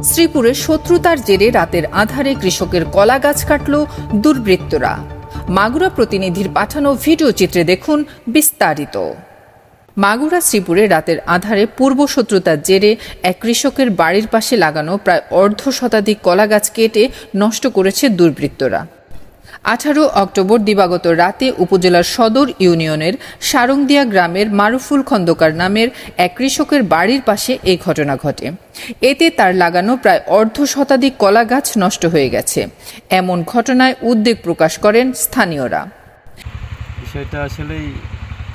শ্রীপুরে শত্রুতার জেরে রাতের আঁধারে কৃষকের কলা গাছ কাটল দুর্বৃত্তরা। মাগুরা প্রতিনিধির পাঠানো ভিডিও চিত্রে দেখুন বিস্তারিত। মাগুরা শ্রীপুরে রাতের আঁধারে পূর্ব শত্রুতার জেরে এক কৃষকের বাড়ির পাশে লাগানো প্রায় অর্ধ শতাধিক কলা গাছ কেটে নষ্ট করেছে দুর্বৃত্তরা। 18 অক্টোবর দিবাগত রাতে উপজেলার সদর ইউনিয়নের সারংদিয়া গ্রামের মারুফুল খন্দকার নামের এক কৃষকের বাড়ির পাশে এই ঘটনা ঘটে। এতে তার লাগানো প্রায় অর্ধ শতাধিক কলা গাছ নষ্ট হয়ে গেছে। এমন ঘটনায় উদ্বেগ প্রকাশ করেন স্থানীয়রা। বিষয়টা আসলেই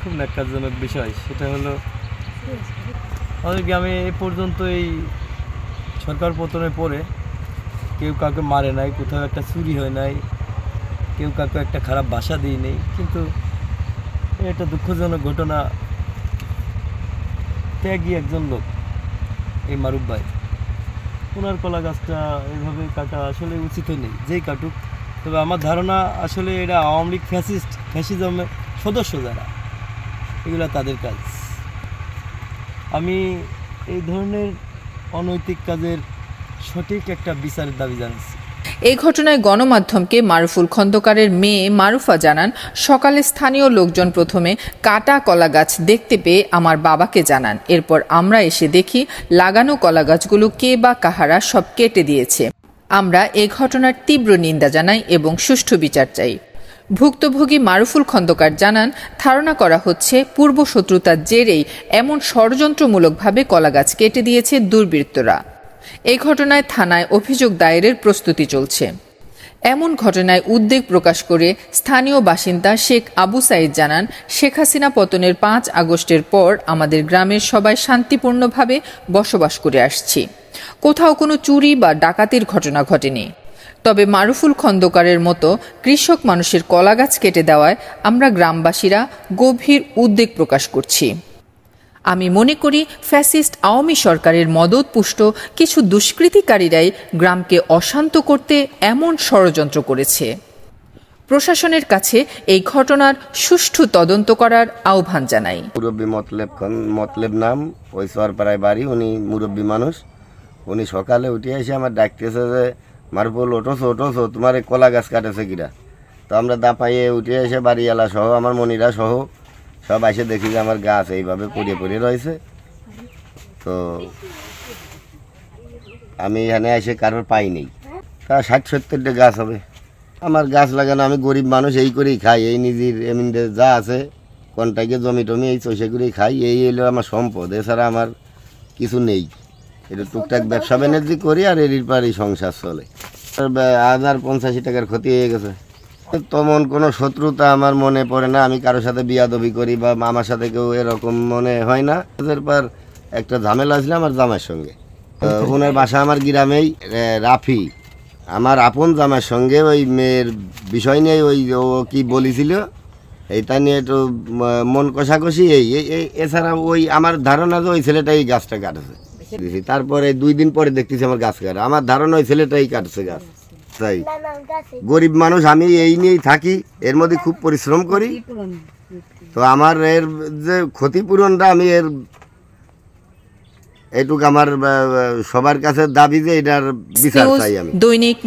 খুব ন্যাক্কারজনক বিষয়। সেটা হলো আমাদের গ্রামে এ পর্যন্ত এই সরকার পতনের পরে কেউ কাউকে মারে নাই, কোথাও একটা চুরি হয় নাই, কেউ কাউকে একটা খারাপ বাসা দিই নেই। কিন্তু এটা দুঃখজনক ঘটনা। ত্যাগী একজন লোক এই মারুফ ভাই, ওনার কলা গাছটা এইভাবে কাটা আসলে উচিত নেই, যেই কাটুক। তবে আমার ধারণা আসলে এটা আওয়ামী লীগ ফ্যাসিজমের সদস্য যারা, এগুলো তাদের কাজ। আমি এই ধরনের অনৈতিক কাজের সঠিক একটা বিচারের দাবি জানাচ্ছি। এই ঘটনায় গণমাধ্যমকে মারুফুল খন্দকারের মেয়ে মারুফা জানান, সকালে স্থানীয় লোকজন প্রথমে কাটা কলা গাছ দেখতে পেয়ে আমার বাবাকে জানান। এরপর আমরা এসে দেখি লাগানো কলা গাছগুলো কে বা কাহারা সব কেটে দিয়েছে। আমরা এ ঘটনার তীব্র নিন্দা জানাই এবং সুষ্ঠু বিচার চাই। ভুক্তভোগী মারুফুল খন্দকার জানান, ধারণা করা হচ্ছে পূর্ব শত্রুতার জেরেই এমন ষড়যন্ত্রমূলকভাবে কলা গাছ কেটে দিয়েছে দুর্বৃত্তরা। এই ঘটনায় থানায় অভিযোগ দায়েরের প্রস্তুতি চলছে। এমন ঘটনায় উদ্বেগ প্রকাশ করে স্থানীয় বাসিন্দা শেখ আবু সাইদ জানান, শেখ হাসিনা পতনের 5 আগস্টের পর আমাদের গ্রামের সবাই শান্তিপূর্ণভাবে বসবাস করে আসছি। কোথাও কোনো চুরি বা ডাকাতির ঘটনা ঘটেনি। তবে মারুফুল খন্দকারের মতো কৃষক মানুষের কলা গাছ কেটে দেওয়ায় আমরা গ্রামবাসীরা গভীর উদ্বেগ প্রকাশ করছি। আমি মনে করি ফ্যাসিস্ট আওয়ামী সরকারের মদতপুষ্ট কিছু দুষ্কৃতিকারীরাই গ্রামকে অশান্ত করতে এমন ষড়যন্ত্র করেছে। প্রশাসনের কাছে এই ঘটনার সুষ্ঠু তদন্ত করার আহ্বান জানাই। মুরব্বী মতলেব নাম, ওই সরপাড়ায় বাড়ি। উনি মুরব্বী মানুষ। উনি সকালে উঠে এসে আমার ডাকতেছে যে মারুফুল ওঠোছো, তোমার এই কলা গাছ কাটেছে কিরা। তো আমরা দাপাইয়ে উঠে এসে বাড়িওয়ালা সহ আমার মনিরা সহ সব এসে দেখি যে আমার গাছ এইভাবে পড়ে রয়েছে। তো আমি এখানে এসে কারোর পাই নেই, তা 60-70টা গাছ হবে। আমার গাছ লাগানো, আমি গরিব মানুষ, এই করেই খাই। এই নিজের এমনি যা আছে কন্টাকে জমি টমি এই চষে করেই খাই। এই হলো আমার সম্পদ, এছাড়া আমার কিছু নেই। এটা টুকটাক ব্যবসা বাণিজ্য করি আর এর পরই সংসার চলে। 1085 টাকার ক্ষতি হয়ে গেছে। তেমন কোনো শত্রুতা আমার মনে পড়ে না। আমি কারোর সাথে বিয়াদবি করি বা আমার সাথে কেউ এরকম মনে হয় না। এরপর একটা ঝামেলা ছিল আমার জামাইয়ের সঙ্গে। ওনার বাসা আমার গ্রামেই। রাফি আমার আপন জামাইয়ের সঙ্গে ওই মেয়ের বিষয় নিয়ে ওই ও কি বলেছিল এইটা নিয়ে একটু মন কষাকষি। এছাড়া ওই আমার ধারণা যে ওই ছেলেটাই গাছটা কাটেছে। তারপরে 2 দিন পরে দেখতেছি আমার গাছ কাটে। আমার ধারণা ওই ছেলেটাই কাটছে গাছ। তাই গরিব মানুষ, আমি এই নিয়েই থাকি, এর মধ্যে খুব পরিশ্রম করি। তো আমার এর যে ক্ষতিপূরণটা আমি এইটুকু আমার সবার কাছে দাবি যে এটার বিচার চাই আমি। দৈনিক